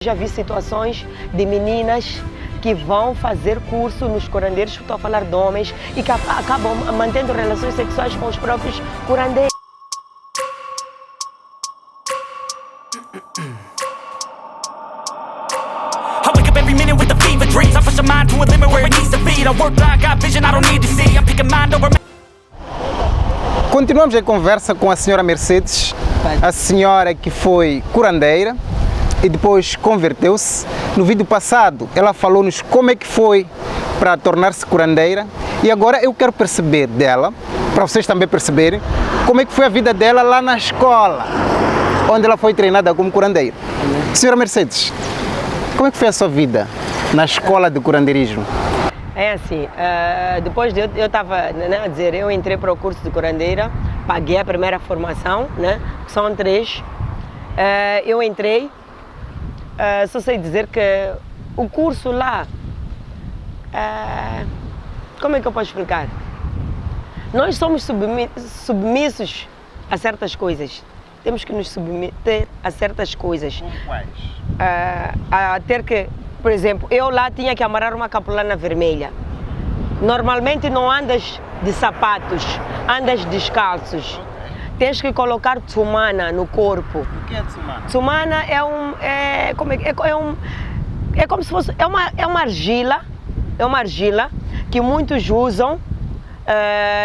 Já vi situações de meninas que vão fazer curso nos curandeiros, estou a falar de homens, e que acabam mantendo relações sexuais com os próprios curandeiros. Continuamos a conversa com a senhora Mercedes, a senhora que foi curandeira e depois converteu-se. No vídeo passado ela falou-nos como é que foi para tornar-se curandeira e agora eu quero perceber dela, para vocês também perceberem, como é que foi a vida dela lá na escola, onde ela foi treinada como curandeira. Senhora Mercedes, como é que foi a sua vida na escola de curandeirismo? É assim, depois de eu estava, a dizer, eu entrei para o curso de curandeira, paguei a primeira formação, né, que são 3, eu entrei, só sei dizer que o curso lá, como é que eu posso explicar? Nós somos submissos a certas coisas, temos que nos submeter a certas coisas. Como quais? A ter que, por exemplo, eu lá tinha que amarrar uma capulana vermelha. Normalmente não andas de sapatos, andas descalços. Tens que colocar tsumana no corpo. O que é tsumana? Tsumana é como se fosse, é uma argila que muitos usam,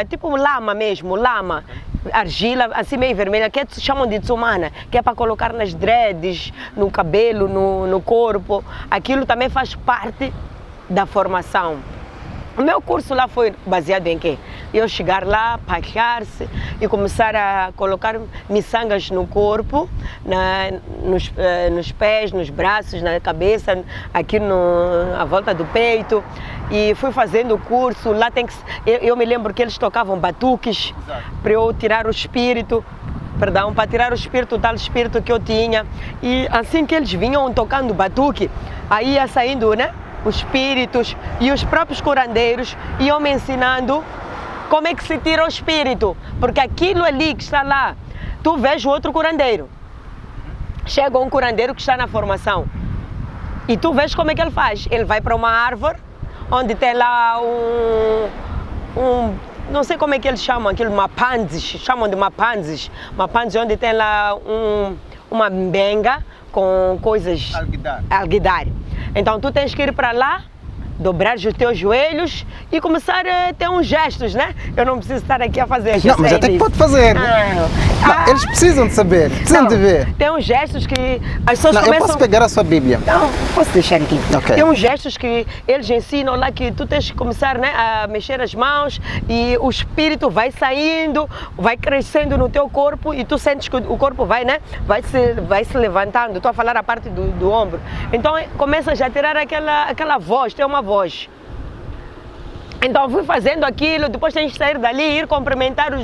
tipo lama mesmo, lama. Argila, assim meio vermelha, que chamam de tsumana, que é para colocar nas dreads, no cabelo, no corpo. Aquilo também faz parte da formação. O meu curso lá foi baseado em quê? Eu chegar lá, paquear-se e começar a colocar miçangas no corpo, nos pés, nos braços, na cabeça, aqui à volta do peito. E fui fazendo o curso, lá tem que... Eu me lembro que eles tocavam batuques para eu tirar o espírito, para tirar o espírito, tal espírito que eu tinha. E assim que eles vinham tocando batuque, aí ia saindo, né? Os espíritos e os próprios curandeiros iam me ensinando como é que se tira o espírito, porque aquilo ali que está lá, tu vês o outro curandeiro, chega um curandeiro que está na formação e tu vês como é que ele faz. Ele vai para uma árvore onde tem lá não sei como é que eles chamam aquilo, chamam de mapanzes onde tem lá uma mbenga com coisas, alguidar. Então tu tens que ir para lá, dobrar os teus joelhos e começar a ter uns gestos, né? Eu não preciso estar aqui a fazer gestos. Não, mas até que pode fazer. Não, eles precisam de saber, precisam de ver. Tem uns gestos que as pessoas começam... Eu posso pegar a sua Bíblia? Não, posso deixar aqui. Okay. Tem uns gestos que eles ensinam lá que tu tens que começar, né, a mexer as mãos e o espírito vai saindo, vai crescendo no teu corpo e tu sentes que o corpo vai, né, vai se levantando. Estou a falar a parte do ombro. Então começas a tirar aquela voz, tem uma voz. Então fui fazendo aquilo, depois tens que sair dali, ir cumprimentar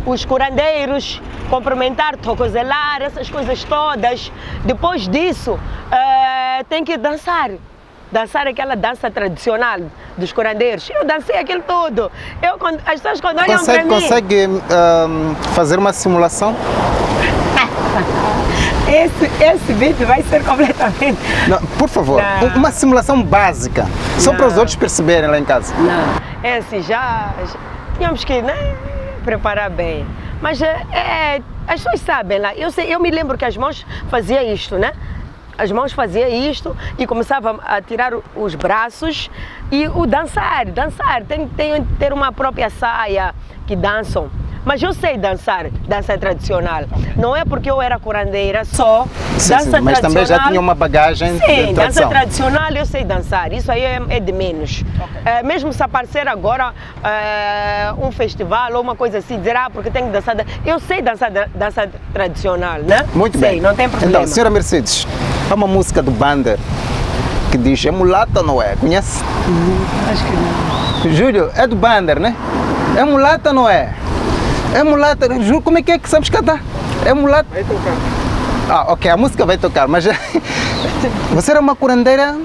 os curandeiros, cumprimentar, tocozelar, essas coisas todas. Depois disso, tem que dançar aquela dança tradicional dos curandeiros. Eu dancei aquilo tudo. As pessoas quando olham para mim... Consegue fazer uma simulação? Esse vídeo vai ser completamente... Não, por favor, não. Uma simulação básica, só para os outros perceberem lá em casa. Não, é assim, já tínhamos que, né, preparar bem. Mas as pessoas sabem lá, eu me lembro que as mãos faziam isto, né? As mãos faziam isto e começavam a tirar os braços e o dançar, tem que ter uma própria saia que dançam. Mas eu sei dançar, dança tradicional. Não é porque eu era curandeira só, dança tradicional. Mas também já tinha uma bagagem de tradição. Dança tradicional eu sei dançar, isso aí é de menos. Okay. Mesmo se aparecer agora um festival ou uma coisa assim, dizer, porque tenho que dançar, eu sei dançar dança tradicional, né? Muito bem. Não tem problema. Então, senhora Mercedes, há uma música do Bander que diz, é mulata ou não é? Conhece? Acho que não. Júlio, é do Bander, né? É mulata ou não é? É mulata, Júlio, como é que sabes cantar? É mulata? Vai tocar. Ok, a música vai tocar, mas você era uma curandeira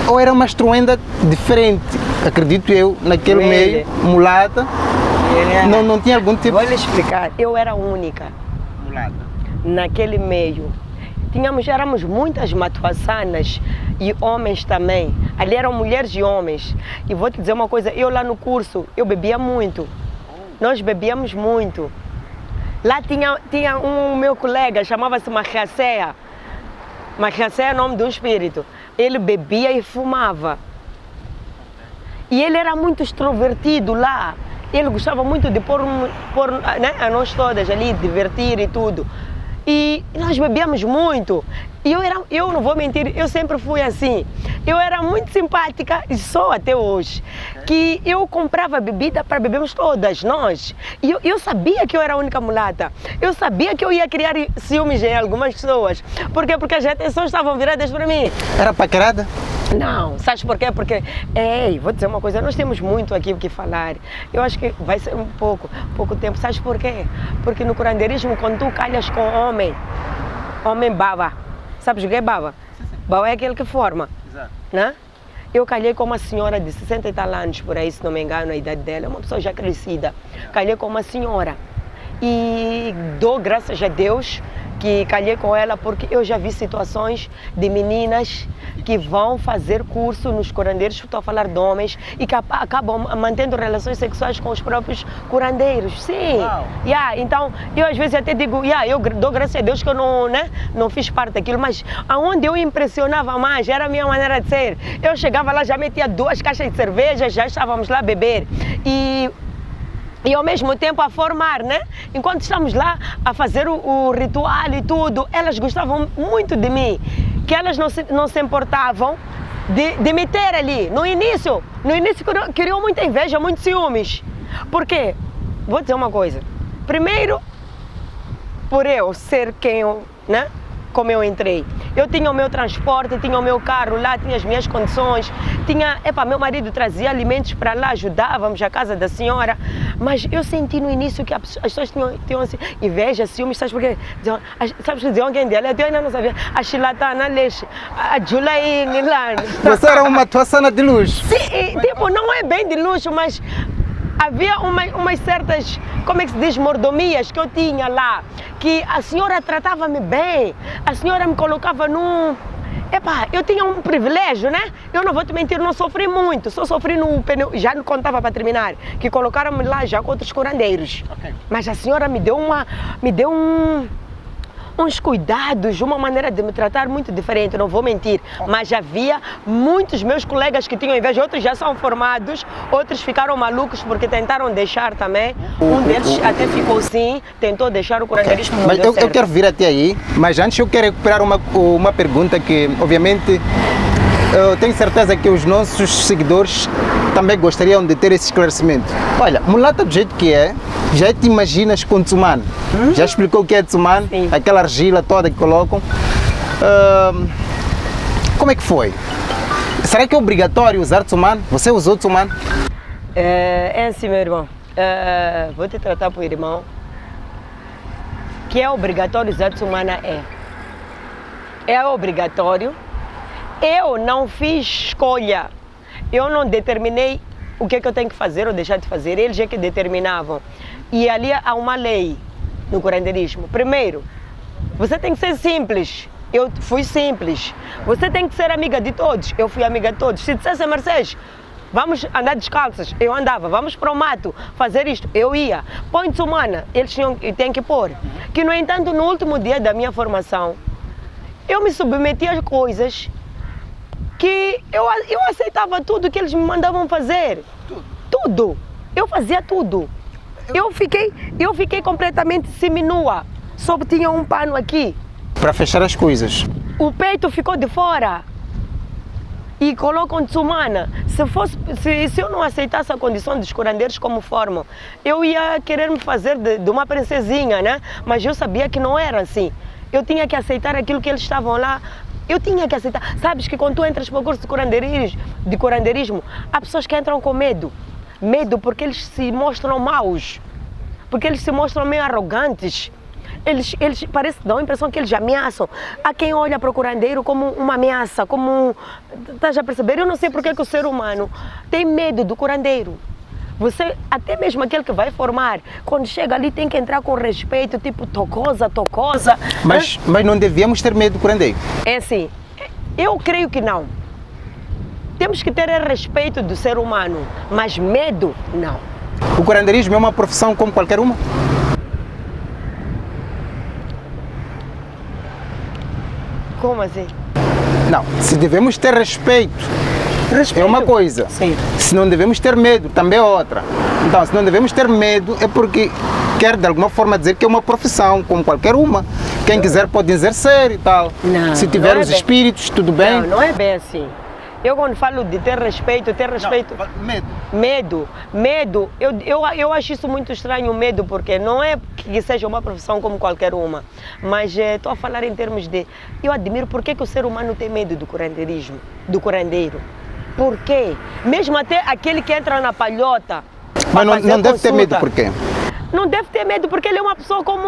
ou era uma instruenda diferente? Acredito eu, naquele meio, mulata, não tinha algum tipo... Vou lhe explicar, eu era única. Mulata. Naquele meio. éramos muitas matuaçanas e homens também. Ali eram mulheres e homens. E vou te dizer uma coisa, eu lá no curso, eu bebia muito. Nós bebíamos muito. Lá tinha um meu colega, chamava-se Marracea. Marracea é o nome de um espírito. Ele bebia e fumava. E ele era muito extrovertido lá. Ele gostava muito de pôr né, a nós todas ali, divertir e tudo. E nós bebíamos muito. E eu não vou mentir, eu sempre fui assim. Eu era muito simpática e sou até hoje. Que eu comprava bebida para bebermos todas, nós. E eu sabia que eu era a única mulata. Eu sabia que eu ia criar ciúmes em algumas pessoas. Por quê? Porque as atenções estavam viradas para mim. Era paquerada? Não, sabes porquê? Porque, vou dizer uma coisa, nós temos muito aqui o que falar. Eu acho que vai ser pouco tempo. Sabes porquê? Porque no curandeirismo, quando tu calhas com homem baba. Sabes o que é baba? Baba é aquele que forma. Exato. Né? Eu calhei com uma senhora de 60 e tal anos, por aí, se não me engano, a idade dela. É uma pessoa já crescida. Calhei com uma senhora. E dou graças a Deus que calhei com ela, porque eu já vi situações de meninas que vão fazer curso nos curandeiros, estou a falar de homens, e que acabam mantendo relações sexuais com os próprios curandeiros. Sim. Então, eu às vezes até digo, eu dou graças a Deus que eu não fiz parte daquilo, mas aonde eu impressionava mais, era a minha maneira de ser. Eu chegava lá, já metia 2 caixas de cerveja, já estávamos lá a beber. E ao mesmo tempo a formar, né? Enquanto estamos lá a fazer o ritual e tudo, elas gostavam muito de mim, que elas não se importavam de me ter ali. No início criou muita inveja, muitos ciúmes. Por quê? Vou dizer uma coisa. Primeiro, por eu ser quem eu, né? Como eu entrei. Eu tinha o meu transporte, tinha o meu carro lá, tinha as minhas condições, meu marido trazia alimentos para lá, ajudávamos a casa da senhora, mas eu senti no início que as pessoas tinham assim, inveja, ciúmes, sabes porquê? Sabes que diziam alguém dela? Eu ainda não sabia, a Chilatana Leche, a Julaine lá. Você era uma atuação de luxo? Sim, tipo, não é bem de luxo, mas havia umas certas, como é que se diz, mordomias que eu tinha lá, que a senhora tratava-me bem, a senhora me colocava num... eu tinha um privilégio, né? Eu não vou te mentir, não sofri muito, só sofri no pneu, já não contava para terminar, que colocaram-me lá já com outros curandeiros. Okay. Mas a senhora me deu uns cuidados, uma maneira de me tratar muito diferente, não vou mentir, mas havia muitos meus colegas que tinham inveja, outros já são formados, outros ficaram malucos porque tentaram deixar também, um deles até ficou sim, tentou deixar o curandeirismo. Okay. Mas eu quero vir até aí, mas antes eu quero recuperar uma pergunta que, obviamente, eu tenho certeza que os nossos seguidores também gostariam de ter esse esclarecimento. Olha, mulata do jeito que é, já te imaginas com tsumano? Já explicou o que é tsumano? Aquela argila toda que colocam. Como é que foi? Será que é obrigatório usar tsumano? Você usou tsumano? É assim, meu irmão. Vou te tratar por irmão. Que é obrigatório usar tsumana é obrigatório. Eu não fiz escolha, eu não determinei o que eu tenho que fazer ou deixar de fazer, eles é que determinavam. E ali há uma lei no curandeirismo. Primeiro, você tem que ser simples, eu fui simples. Você tem que ser amiga de todos, eu fui amiga de todos. Se dissesse a Mercedes, vamos andar descalças, eu andava. Vamos para o mato fazer isto, eu ia. Põe tsumana, eles têm que pôr. Que, no entanto, no último dia da minha formação, eu me submeti a coisas que eu aceitava tudo que eles me mandavam fazer. Tudo. Eu fazia tudo. Eu fiquei completamente seminua. Só tinha um pano aqui. Para fechar as coisas. O peito ficou de fora. E colocam tsumana. Se eu não aceitasse a condição dos curandeiros como formam, eu ia querer me fazer de uma princesinha, né? Mas eu sabia que não era assim. Eu tinha que aceitar aquilo que eles estavam lá. Eu tinha que aceitar. Sabes que quando tu entras para o curso de curandeirismo, há pessoas que entram com medo. Medo porque eles se mostram maus. Porque eles se mostram meio arrogantes. Eles parece que dão a impressão que eles ameaçam. Há quem olha para o curandeiro como uma ameaça, como... Estás a perceber? Eu não sei porque que o ser humano tem medo do curandeiro. Você, até mesmo aquele que vai formar, quando chega ali tem que entrar com respeito, tipo tocosa. Mas não devíamos ter medo do curandeiro. É assim, eu creio que não. Temos que ter respeito do ser humano, mas medo, não. O curandeirismo é uma profissão como qualquer uma? Como assim? Não, se devemos ter respeito, é uma coisa. Sim. Se não devemos ter medo, também é outra. Então, se não devemos ter medo, é porque quer de alguma forma dizer que é uma profissão, como qualquer uma. Quem quiser pode exercer e tal. Não, se tiver não é os bem. espíritos, tudo bem. Não é bem assim. Eu quando falo de ter respeito, Medo. Medo, eu acho isso muito estranho, o medo, porque não é que seja uma profissão como qualquer uma, mas estou a falar em termos de, eu admiro porque que o ser humano tem medo do curandeirismo, do curandeiro. Por quê? Mesmo até aquele que entra na palhota. Mas não deve ter medo, por quê? Não deve ter medo porque ele é uma pessoa como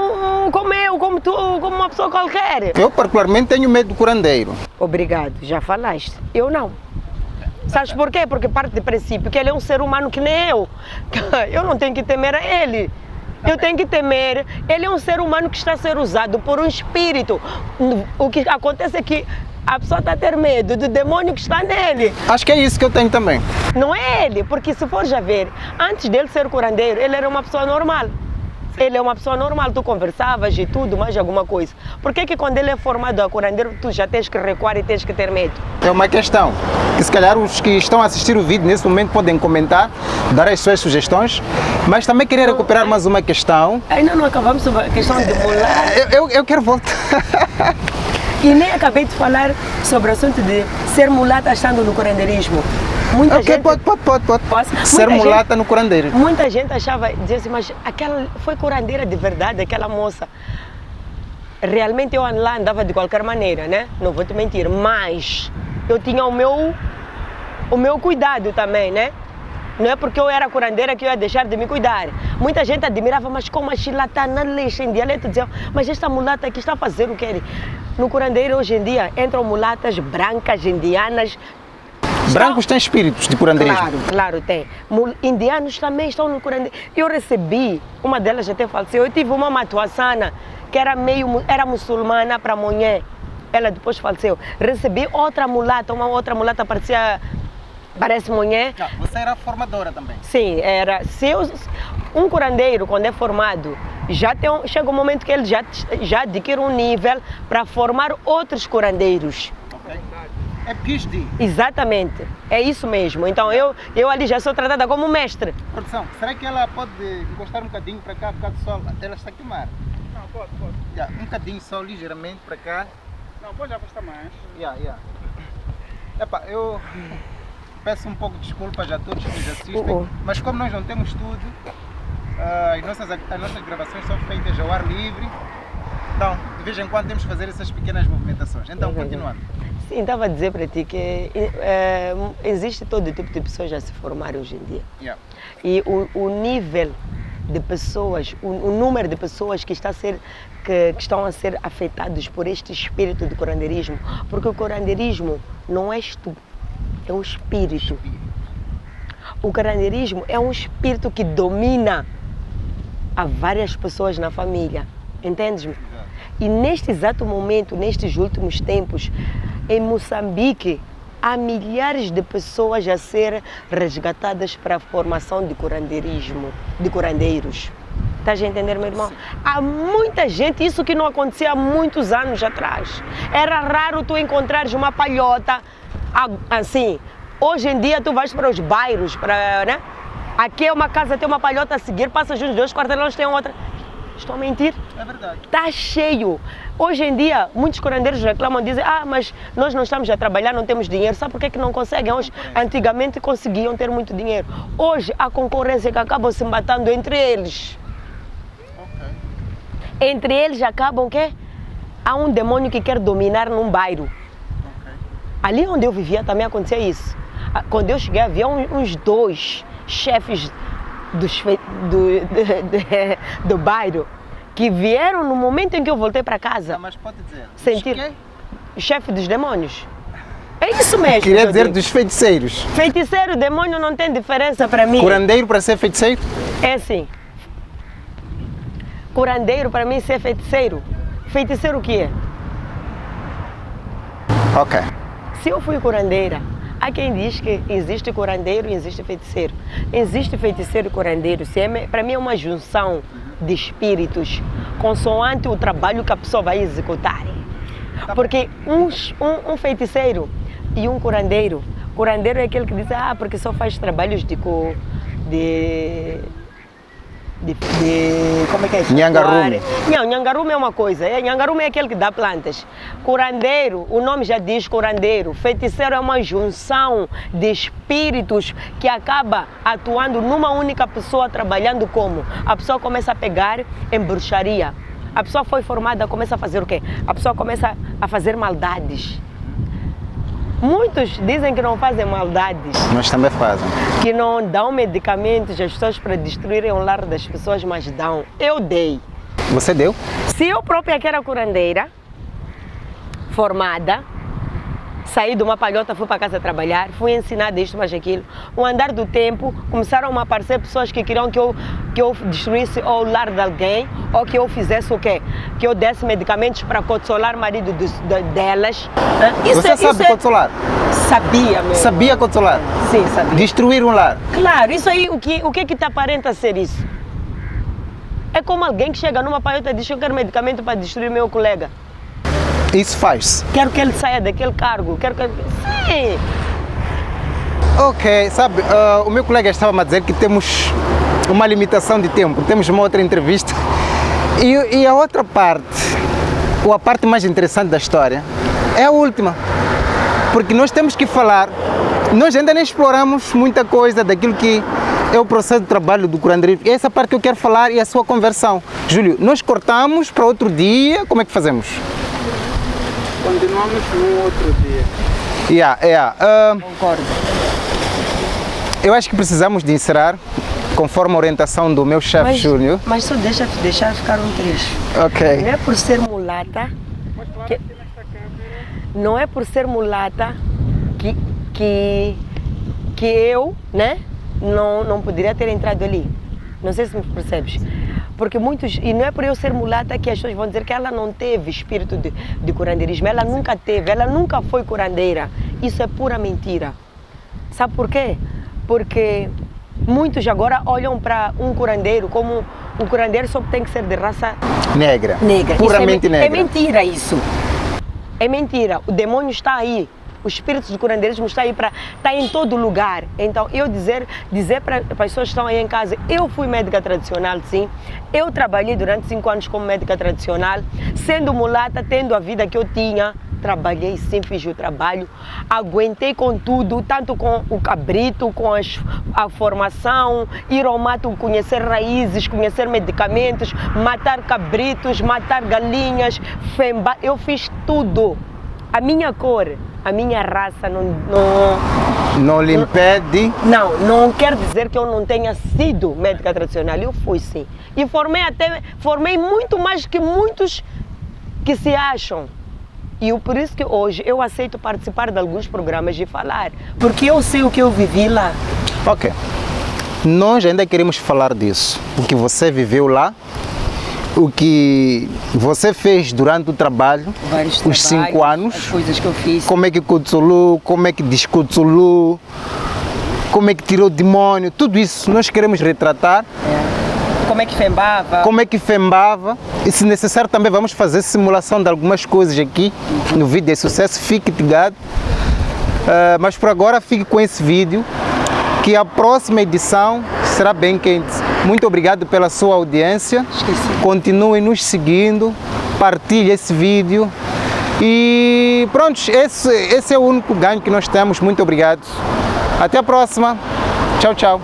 eu, como tu, como uma pessoa qualquer. Eu particularmente tenho medo do curandeiro. Obrigado, já falaste. Eu não. Sabes por quê? Porque parte do princípio que ele é um ser humano que nem eu. Eu não tenho que temer a ele. Eu tenho que temer. Ele é um ser humano que está a ser usado por um espírito. O que acontece é que a pessoa está a ter medo do demônio que está nele. Acho que é isso que eu tenho também. Não é ele, porque se for já ver, antes dele ser curandeiro, ele era uma pessoa normal. Ele é uma pessoa normal, tu conversavas e tudo, mais alguma coisa. Por que que quando ele é formado a curandeiro, tu já tens que recuar e tens que ter medo? É uma questão que se calhar os que estão a assistir o vídeo nesse momento podem comentar, dar as suas sugestões, mas também queria recuperar mais uma questão. Ainda não acabamos sobre a questão de mulata. Eu quero voltar. E nem acabei de falar sobre o assunto de ser mulata estando no curandeirismo. Muita Ok, gente... pode. Posso? Ser Muita mulata no curandeiro. Muita gente achava, dizia assim, mas aquela foi curandeira de verdade, aquela moça. Realmente eu lá andava de qualquer maneira, né? Não vou te mentir, mas eu tinha o meu cuidado também, né? Não é porque eu era curandeira que eu ia deixar de me cuidar. Muita gente admirava, mas como a Sheila está na leixa em dialeto, dizia, mas esta mulata aqui está a fazer o que? No curandeiro hoje em dia entram mulatas brancas, indianas. Brancos têm espíritos de curandeirismo. Claro, tem. Indianos também estão no curandeiro. Eu recebi, uma delas até faleceu, eu tive uma matuaçana que era muçulmana para mulher. Ela depois faleceu. Recebi outra mulata parece mulher. Você era formadora também? Sim, era. Um curandeiro, quando é formado, chega um momento que ele já adquire um nível para formar outros curandeiros. Okay. É PhD. Exatamente, é isso mesmo. Então eu ali já sou tratada como mestre. Produção, será que ela pode encostar um bocadinho para cá por causa do sol? Ela está a queimar. Não, pode. Um bocadinho só, ligeiramente para cá. Não, pode afastar mais. Epá, eu peço um pouco de desculpas a todos que nos assistem, mas como nós não temos estúdio, as nossas gravações são feitas ao ar livre, então de vez em quando temos que fazer essas pequenas movimentações. Então, continuando. Sim, estava a dizer para ti que existe todo tipo de pessoas a se formar hoje em dia. E o nível de pessoas, o número de pessoas que estão a ser afetados por este espírito do curandeirismo, porque o curandeirismo não és tu, é um espírito. O curandeirismo é um espírito que domina a várias pessoas na família, entendes-me? E neste exato momento, nestes últimos tempos, em Moçambique, há milhares de pessoas a ser resgatadas para a formação de curandeirismo, de curandeiros. Estás a entender, meu irmão? Sim. Há muita gente, isso que não acontecia há muitos anos atrás. Era raro tu encontrares uma palhota assim. Hoje em dia tu vais para os bairros, né? Aqui é uma casa, tem uma palhota a seguir, passas uns 2 quarteirões, tem outra. Estou a mentir? É verdade. Está cheio. Hoje em dia, muitos curandeiros reclamam, dizem, mas nós não estamos a trabalhar, não temos dinheiro. Sabe por que não conseguem? Hoje, antigamente conseguiam ter muito dinheiro. Hoje, a concorrência que acabam se matando entre eles. Entre eles acabam que há um demônio que quer dominar num bairro. Ali onde eu vivia também acontecia isso. Quando eu cheguei, havia uns 2 chefes do bairro que vieram no momento em que eu voltei para casa. Mas pode dizer. Sentir chefe dos demônios. É isso Isso mesmo. Queria que eu dizer digo. dos feiticeiros. Feiticeiro, demônio não tem diferença para mim. Curandeiro para ser feiticeiro? É assim. Curandeiro para mim ser feiticeiro. Feiticeiro o que é? Ok. Se eu fui curandeira, há quem diz que existe curandeiro e existe feiticeiro. Existe feiticeiro e curandeiro. Para mim é uma junção de espíritos consoante o trabalho que a pessoa vai executar. Porque um feiticeiro e um curandeiro é aquele que diz, porque só faz trabalhos de como é que é? Nhangarume. Não, nhangarume é uma coisa. Nhangarume é aquele que dá plantas. Curandeiro, o nome já diz curandeiro. Feiticeiro é uma junção de espíritos que acaba atuando numa única pessoa, trabalhando como? A pessoa começa a pegar em bruxaria. A pessoa foi formada, começa a fazer o quê? A pessoa começa a fazer maldades. Muitos dizem que não fazem maldades, Mas também fazem. que não dão medicamentos às pessoas para destruírem o lar das pessoas, mas dão. Eu dei. Você deu? Se eu própria que era curandeira, formada, saí de uma palhota, fui para casa trabalhar, fui ensinada isto, mais aquilo. O andar do tempo, começaram a aparecer pessoas que queriam que eu destruísse o lar de alguém, ou que eu fizesse o quê? Que eu desse medicamentos para consolar o marido delas. Você sabe consolar? Sabia mesmo. Sabia consolar? Sim, sabia. Destruir um lar? Claro, isso aí, o que é que te aparenta ser isso? É como alguém que chega numa palhota e diz, eu quero medicamento para destruir meu colega. Isso faz. Quero que ele saia daquele cargo, Sim! Ok, sabe, o meu colega estava a dizer que temos uma limitação de tempo, temos uma outra entrevista. E a outra parte, ou a parte mais interessante da história, é a última. Porque nós temos que falar, nós ainda nem exploramos muita coisa daquilo que é o processo de trabalho do curandeiro. E essa parte que eu quero falar é a sua conversão. Júlio, nós cortamos para outro dia, como é que fazemos? Continuamos no outro dia. Concordo. Eu acho que precisamos de encerrar, conforme a orientação do meu chefe Júlio. Mas só deixar ficar um trecho. Ok. Não é por ser mulata, não é por ser mulata que eu, né, não poderia ter entrado ali. Não sei se me percebes. Porque muitos, e não é por eu ser mulata que as pessoas vão dizer que ela não teve espírito de curandeirismo. Ela nunca teve, ela nunca foi curandeira. Isso é pura mentira. Sabe por quê? Porque muitos agora olham para um curandeiro como um curandeiro só tem que ser de raça Negra. negra. Puramente negra. É mentira isso. É mentira. O demônio está aí. O espírito do curandeirismo está em todo lugar. Então, eu dizer para as pessoas que estão aí em casa, eu fui médica tradicional, sim. Eu trabalhei durante 5 anos como médica tradicional, sendo mulata, tendo a vida que eu tinha. Trabalhei sim, fiz o trabalho, aguentei com tudo, tanto com o cabrito, com a formação, ir ao mato, conhecer raízes, conhecer medicamentos, matar cabritos, matar galinhas, eu fiz tudo. A minha cor, a minha raça Não lhe impede? não quer dizer que eu não tenha sido médica tradicional, eu fui sim. E formei muito mais que muitos que se acham. E por isso que hoje eu aceito participar de alguns programas e falar, porque eu sei o que eu vivi lá. Ok. Nós ainda queremos falar disso. O que você viveu lá, o que você fez durante o trabalho, os 5 anos, as coisas que eu fiz. como é que consolou, como é que desconsolou, como é que tirou o demônio, tudo isso nós queremos retratar. Como é que fembava. Como é que fembava, e se necessário também vamos fazer simulação de algumas coisas aqui no vídeo de sucesso, fique ligado. Mas por agora fique com esse vídeo, que a próxima edição será bem quente. Muito obrigado pela sua audiência. Continuem nos seguindo, partilhe esse vídeo e pronto, esse é o único ganho que nós temos. Muito obrigado. Até a próxima. Tchau, tchau.